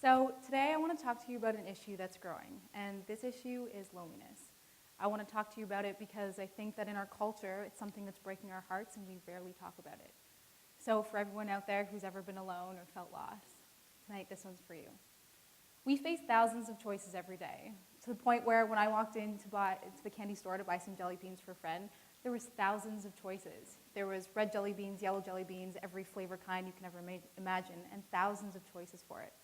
So today I want to talk to you about an issue that's growing, and this issue is loneliness. I want to talk to you about it because I think that in our culture, it's something that's breaking our hearts and we rarely talk about it. So for everyone out there who's ever been alone or felt lost, tonight this one's for you. We face thousands of choices every day, to the point where when I walked into the candy store to buy some jelly beans for a friend, there was thousands of choices. There was red jelly beans, yellow jelly beans, every flavor kind you can ever imagine, and thousands of choices for it.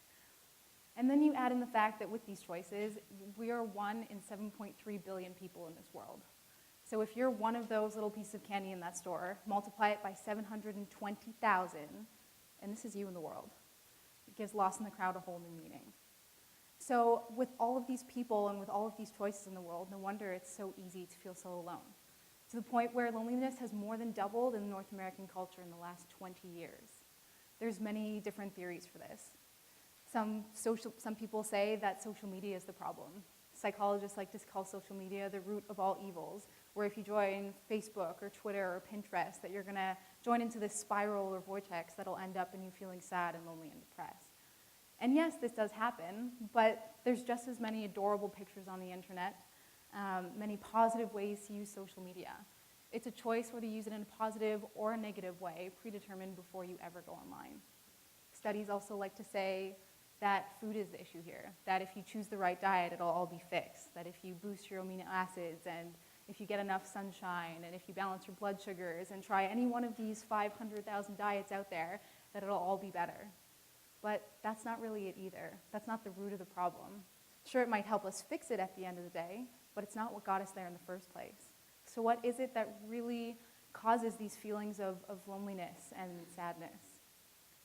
And then you add in the fact that with these choices, we are 1 in 7.3 billion people in this world. So if you're one of those little pieces of candy in that store, multiply it by 720,000, and this is you in the world. It gives Lost in the Crowd a whole new meaning. So with all of these people and with all of these choices in the world, no wonder it's so easy to feel so alone. To the point where loneliness has more than doubled in North American culture in the last 20 years. There's many different theories for this. Some people say that social media is the problem. Psychologists like to call social media the root of all evils, where if you join Facebook or Twitter or Pinterest, that you're going to join into this spiral or vortex that'll end up in you feeling sad and lonely and depressed. And yes, this does happen, but there's just as many adorable pictures on the internet, many positive ways to use social media. It's a choice whether you use it in a positive or a negative way, predetermined before you ever go online. Studies also like to say that food is the issue here, that if you choose the right diet, it'll all be fixed, that if you boost your amino acids and if you get enough sunshine and if you balance your blood sugars and try any one of these 500,000 diets out there, that it'll all be better. But that's not really it either. That's not the root of the problem. Sure, it might help us fix it at the end of the day, but it's not what got us there in the first place. So what is it that really causes these feelings of loneliness and sadness?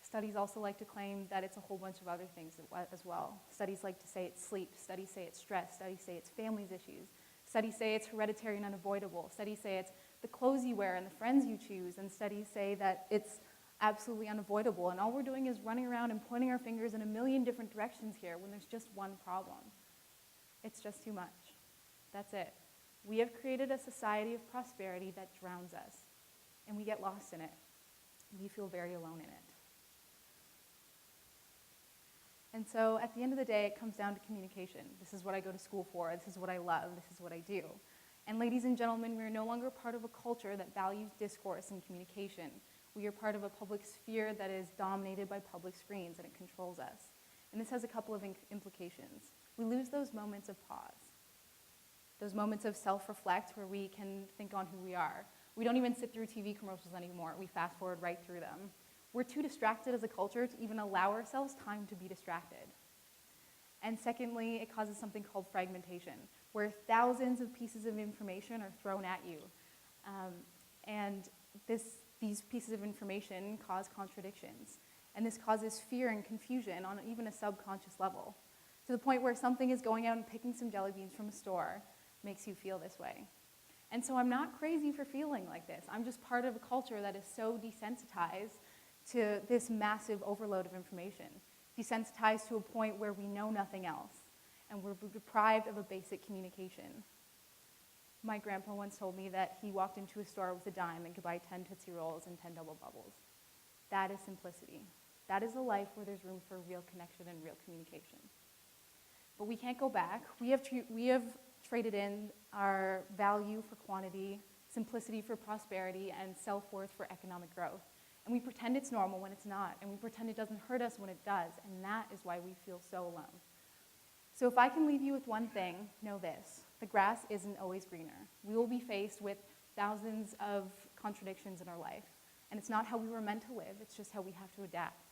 Studies also like to claim that it's a whole bunch of other things as well. Studies like to say it's sleep. Studies say it's stress. Studies say it's family's issues. Studies say it's hereditary and unavoidable. Studies say it's the clothes you wear and the friends you choose. And studies say that it's absolutely unavoidable. And all we're doing is running around and pointing our fingers in a million different directions here when there's just one problem. It's just too much. That's it. We have created a society of prosperity that drowns us. And we get lost in it. We feel very alone in it. And so at the end of the day, it comes down to communication. This is what I go to school for. This is what I love. This is what I do. And ladies and gentlemen, we are no longer part of a culture that values discourse and communication. We are part of a public sphere that is dominated by public screens, and it controls us. And this has a couple of implications. We lose those moments of pause, those moments of self-reflect where we can think on who we are. We don't even sit through TV commercials anymore. We fast forward right through them. We're too distracted as a culture to even allow ourselves time to be distracted. And secondly, it causes something called fragmentation, where thousands of pieces of information are thrown at you. And these pieces of information cause contradictions. And this causes fear and confusion on even a subconscious level, to the point where something is going out and picking some jelly beans from a store makes you feel this way. And so I'm not crazy for feeling like this. I'm just part of a culture that is so desensitized to this massive overload of information, desensitized to a point where we know nothing else, and we're deprived of a basic communication. My grandpa once told me that he walked into a store with a dime and could buy 10 Tootsie Rolls and 10 Double Bubbles. That is simplicity. That is a life where there's room for real connection and real communication. But we can't go back. We have traded in our value for quantity, simplicity for prosperity, and self-worth for economic growth. And we pretend it's normal when it's not, and we pretend it doesn't hurt us when it does, and that is why we feel so alone. So if I can leave you with one thing, know this: the grass isn't always greener. We will be faced with thousands of contradictions in our life, and it's not how we were meant to live, it's just how we have to adapt.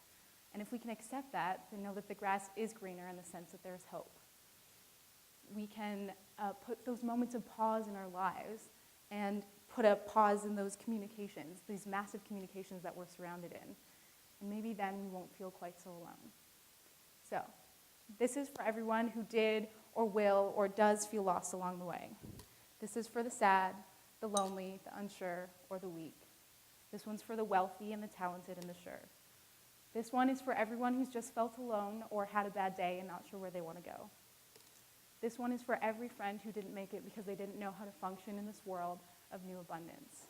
And if we can accept that, then know that the grass is greener in the sense that there's hope. We can put those moments of pause in our lives and put a pause in those communications, these massive communications that we're surrounded in. And maybe then we won't feel quite so alone. So, this is for everyone who did or will or does feel lost along the way. This is for the sad, the lonely, the unsure, or the weak. This one's for the wealthy and the talented and the sure. This one is for everyone who's just felt alone or had a bad day and not sure where they want to go. This one is for every friend who didn't make it because they didn't know how to function in this world of new abundance.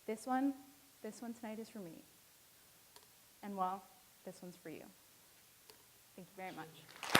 This one tonight is for me. And well, this one's for you. Thank you very much.